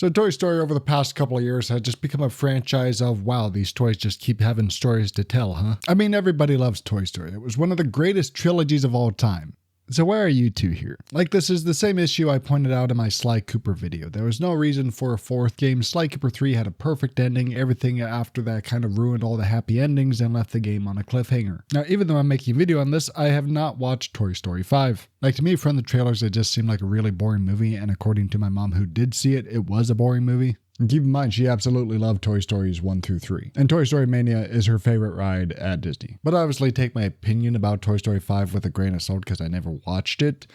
So Toy Story over the past couple of years has just become a franchise of, wow, these toys just keep having stories to tell, huh? I mean, everybody loves Toy Story. It was one of the greatest trilogies of all time. So why are you two here? Like, this is the same issue I pointed out in my Sly Cooper video. There was no reason for a fourth game. Sly Cooper 3 had a perfect ending. Everything after that kind of ruined all the happy endings and left the game on a cliffhanger. Now, even though I'm making a video on this, I have not watched Toy Story 5. Like, to me, from the trailers, it just seemed like a really boring movie, and according to my mom who did see it, it was a boring movie. And keep in mind, she absolutely loved Toy Stories 1 through 3. And Toy Story Mania is her favorite ride at Disney. But obviously take my opinion about Toy Story 5 with a grain of salt because I never watched it.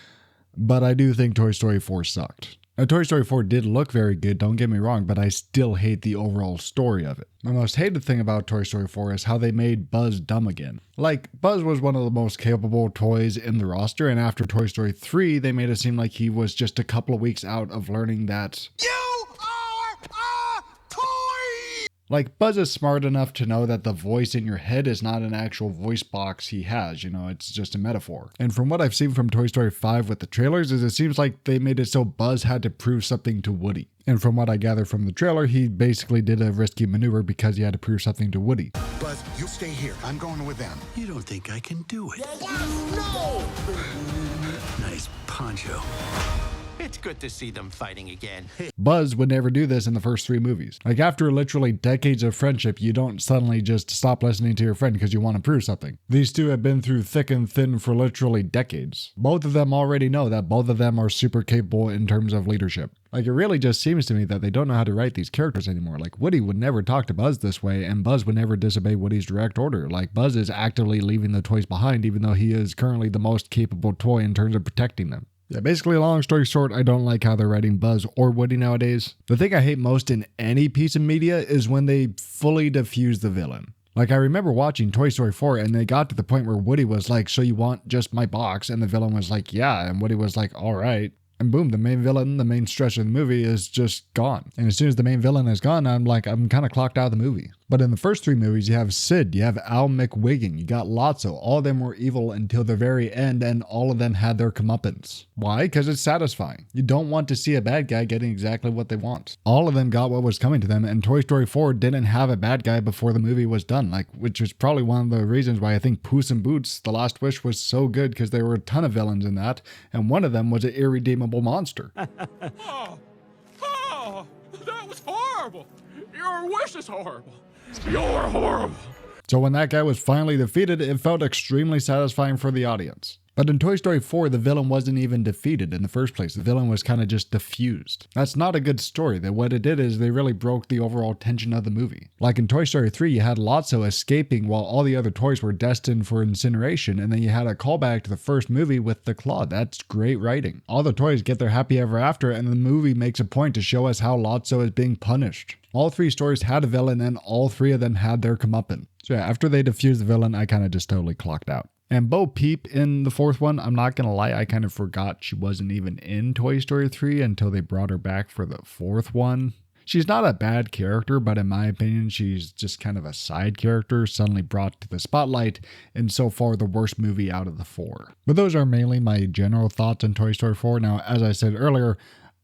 But I do think Toy Story 4 sucked. Now, Toy Story 4 did look very good, don't get me wrong, but I still hate the overall story of it. My most hated thing about Toy Story 4 is how they made Buzz dumb again. Like, Buzz was one of the most capable toys in the roster, and after Toy Story 3, they made it seem like he was just a couple of weeks out of learning that like, Buzz is smart enough to know that the voice in your head is not an actual voice box he has, you know, it's just a metaphor. And from what I've seen from Toy Story 5 with the trailers is it seems like they made it so Buzz had to prove something to Woody. And from what I gather from the trailer, he basically did a risky maneuver because he had to prove something to Woody. Buzz, you stay here. I'm going with them. You don't think I can do it? Buzz, no! Nice poncho. It's good to see them fighting again. Buzz would never do this in the first 3 movies. Like, after literally decades of friendship, you don't suddenly just stop listening to your friend because you want to prove something. These two have been through thick and thin for literally decades. Both of them already know that both of them are super capable in terms of leadership. Like, it really just seems to me that they don't know how to write these characters anymore. Like, Woody would never talk to Buzz this way, and Buzz would never disobey Woody's direct order. Like, Buzz is actively leaving the toys behind, even though he is currently the most capable toy in terms of protecting them. Yeah, basically, long story short, I don't like how they're writing Buzz or Woody nowadays. The thing I hate most in any piece of media is when they fully diffuse the villain. Like, I remember watching Toy Story 4 and they got to the point where Woody was like, so you want just my box? And the villain was like, yeah. And Woody was like, all right. And boom, the main villain, the main stretch of the movie is just gone. And as soon as the main villain is gone, I'm kind of clocked out of the movie. But in the first 3 movies, you have Sid, you have Al McWiggin, you got Lotso. All of them were evil until the very end, and all of them had their comeuppance. Why? Because it's satisfying. You don't want to see a bad guy getting exactly what they want. All of them got what was coming to them, and Toy Story 4 didn't have a bad guy before the movie was done, which is probably one of the reasons why I think Puss in Boots: The Last Wish was so good, because there were a ton of villains in that, and one of them was an irredeemable monster. Oh, that was horrible. Your wish is horrible. You're horrible. So when that guy was finally defeated, it felt extremely satisfying for the audience. But in Toy Story 4, the villain wasn't even defeated in the first place. The villain was kind of just diffused. That's not a good story. That what it did is they really broke the overall tension of the movie. Like in Toy Story 3, you had Lotso escaping while all the other toys were destined for incineration, and then you had a callback to the first movie with the claw. That's great writing. All the toys get their happy ever after, and the movie makes a point to show us how Lotso is being punished. All 3 stories had a villain, and all 3 of them had their comeuppance. So yeah, after they diffused the villain, I kind of just totally clocked out. And Bo Peep in the 4th one, I'm not going to lie, I kind of forgot she wasn't even in Toy Story 3 until they brought her back for the 4th one. She's not a bad character, but in my opinion, she's just kind of a side character suddenly brought to the spotlight in so far the worst movie out of the 4. But those are mainly my general thoughts on Toy Story 4. Now, as I said earlier,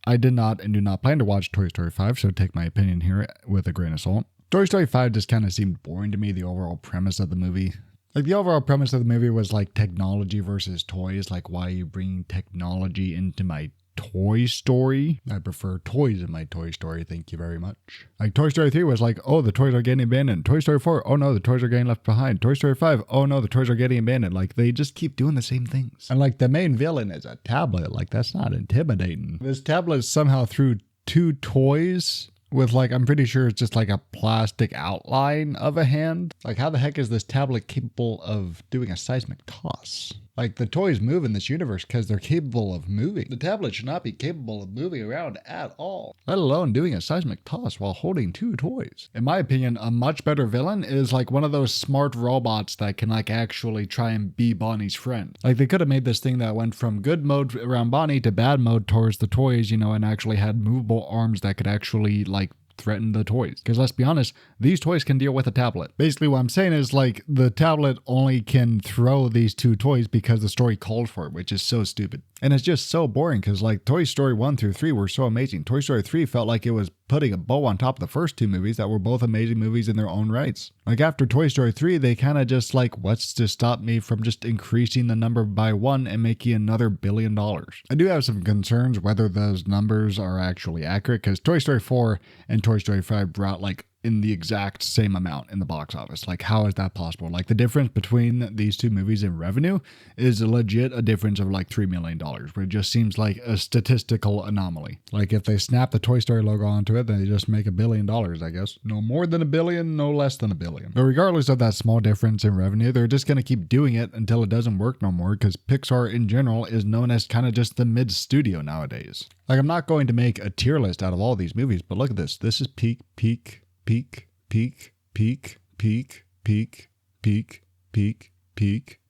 I did not and do not plan to watch Toy Story 5, so take my opinion here with a grain of salt. Toy Story 5 just kind of seemed boring to me, the overall premise of the movie. Like, the overall premise of the movie was like technology versus toys. Like, why are you bringing technology into my Toy Story? I prefer toys in my Toy Story, thank you very much. Like, Toy Story 3 was like, oh, the toys are getting abandoned. Toy Story 4, oh no, the toys are getting left behind. Toy Story 5, oh no, the toys are getting abandoned. Like, they just keep doing the same things. And like, the main villain is a tablet. Like, that's not intimidating. This tablet somehow threw 2 toys with, like, I'm pretty sure it's just like a plastic outline of a hand. Like, how the heck is this tablet capable of doing a seismic toss? Like, the toys move in this universe because they're capable of moving. The tablet should not be capable of moving around at all, let alone doing a seismic toss while holding 2 toys. In my opinion, a much better villain is like one of those smart robots that can like actually try and be Bonnie's friend. Like, they could have made this thing that went from good mode around Bonnie to bad mode towards the toys, you know, and actually had movable arms that could actually like threaten the toys. Because let's be honest, these toys can deal with a tablet. Basically what I'm saying is like the tablet only can throw these 2 toys because the story called for it, which is so stupid. And it's just so boring because like Toy Story 1 through 3 were so amazing. Toy Story 3 felt like it was putting a bow on top of the first two movies that were both amazing movies in their own rights. Like after Toy Story 3, they kind of just like, what's to stop me from just increasing the number by one and making another $1 billion? I do have some concerns whether those numbers are actually accurate because Toy Story 4 and Toy Story 5 brought like in the exact same amount in the box office. Like, how is that possible? Like, the difference between these two movies in revenue is legit a difference of like $3 million, where it just seems like a statistical anomaly. Like, if they snap the Toy Story logo onto it, then they just make $1 billion, I guess. No more than $1 billion, no less than $1 billion. But regardless of that small difference in revenue, they're just going to keep doing it until it doesn't work no more, because Pixar in general is known as kind of just the mid studio nowadays. Like, I'm not going to make a tier list out of all these movies, but look at this. This is peak, peak, peak, peak, peak, peak, peak, peak, peak, peak, peak,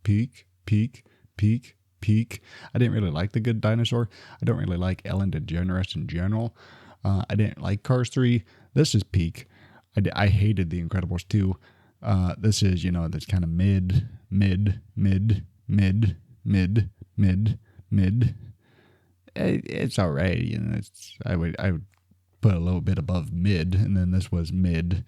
peak, peak, peak, peak. I didn't really like The Good Dinosaur. I don't really like Ellen DeGeneres in general. I didn't like Cars 3. This is peak. I hated The Incredibles 2. This is, that's kind of mid. It's all right. I would put a little bit above mid, and then this was mid.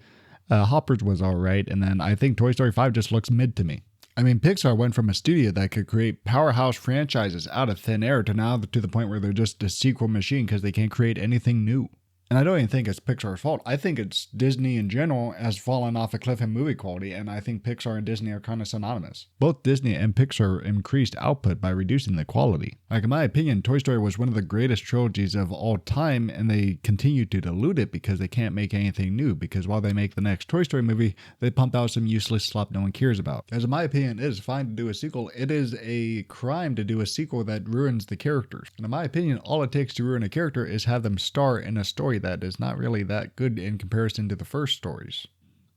Hoppers was all right, and then I think Toy Story 5 just looks mid to me. I mean, Pixar went from a studio that could create powerhouse franchises out of thin air to now to the point where they're just a sequel machine because they can't create anything new. And I don't even think it's Pixar's fault. I think it's Disney in general has fallen off a cliff in movie quality, and I think Pixar and Disney are kind of synonymous. Both Disney and Pixar increased output by reducing the quality. Like, in my opinion, Toy Story was one of the greatest trilogies of all time, and they continue to dilute it because they can't make anything new, because while they make the next Toy Story movie, they pump out some useless slop no one cares about. As in my opinion, it is fine to do a sequel. It is a crime to do a sequel that ruins the characters. And in my opinion, all it takes to ruin a character is have them star in a story that is not really that good in comparison to the first stories.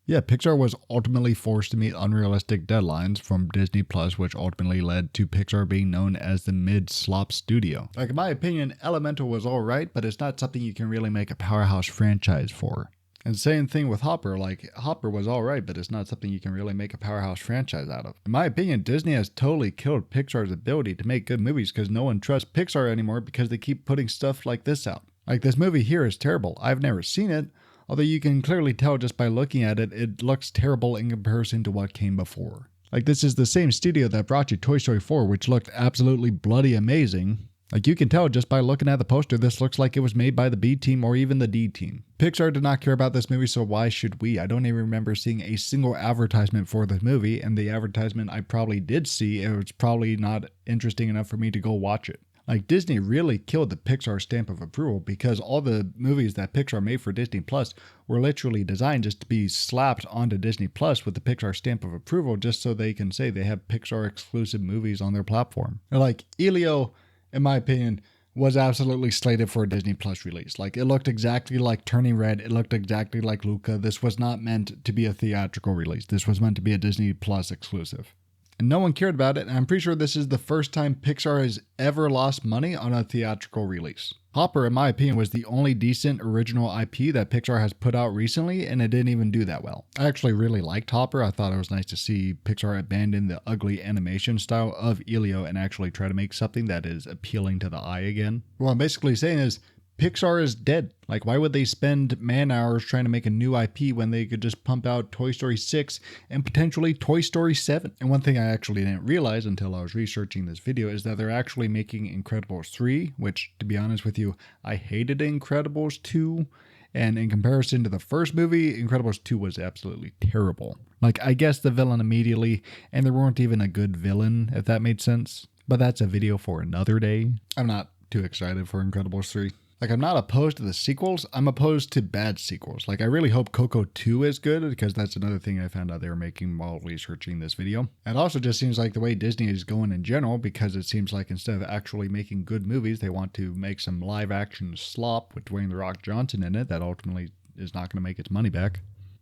Yeah, Pixar was ultimately forced to meet unrealistic deadlines from Disney Plus, which ultimately led to Pixar being known as the mid-slop studio. Like, in my opinion, Elemental was alright, but it's not something you can really make a powerhouse franchise for. And same thing with Hopper. Like, Hopper was alright, but it's not something you can really make a powerhouse franchise out of. In my opinion, Disney has totally killed Pixar's ability to make good movies because no one trusts Pixar anymore because they keep putting stuff like this out. Like, this movie here is terrible. I've never seen it, although you can clearly tell just by looking at it, it looks terrible in comparison to what came before. Like, this is the same studio that brought you Toy Story 4, which looked absolutely bloody amazing. Like, you can tell just by looking at the poster, this looks like it was made by the B team or even the D team. Pixar did not care about this movie, so why should we? I don't even remember seeing a single advertisement for this movie, and the advertisement I probably did see, it was probably not interesting enough for me to go watch it. Like, Disney really killed the Pixar stamp of approval because all the movies that Pixar made for Disney Plus were literally designed just to be slapped onto Disney Plus with the Pixar stamp of approval just so they can say they have Pixar exclusive movies on their platform. Like, Elio, in my opinion, was absolutely slated for a Disney Plus release. Like, it looked exactly like Turning Red. It looked exactly like Luca. This was not meant to be a theatrical release. This was meant to be a Disney Plus exclusive. And no one cared about it, and I'm pretty sure this is the first time Pixar has ever lost money on a theatrical release. Hopper, in my opinion, was the only decent original IP that Pixar has put out recently, and it didn't even do that well. I actually really liked Hopper. I thought it was nice to see Pixar abandon the ugly animation style of Elio and actually try to make something that is appealing to the eye again. What I'm basically saying is, Pixar is dead. Like, why would they spend man hours trying to make a new IP when they could just pump out Toy Story 6 and potentially Toy Story 7? And one thing I actually didn't realize until I was researching this video is that they're actually making Incredibles 3, which, to be honest with you, I hated Incredibles 2. And in comparison to the first movie, Incredibles 2 was absolutely terrible. Like, I guess the villain immediately, and there weren't even a good villain, if that made sense. But that's a video for another day. I'm not too excited for Incredibles 3. Like, I'm not opposed to the sequels, I'm opposed to bad sequels. Like, I really hope Coco 2 is good, because that's another thing I found out they were making while researching this video. It also just seems like the way Disney is going in general, because it seems like instead of actually making good movies, they want to make some live-action slop with Dwayne "The Rock" Johnson in it that ultimately is not going to make its money back.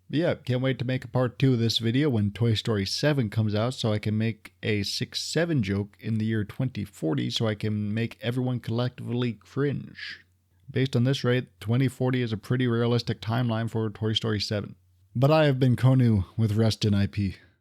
But yeah, can't wait to make a part 2 of this video when Toy Story 7 comes out so I can make a 6-7 joke in the year 2040 so I can make everyone collectively cringe. Based on this rate, 2040 is a pretty realistic timeline for Toy Story 7. But I have been Konu with Rest in IP.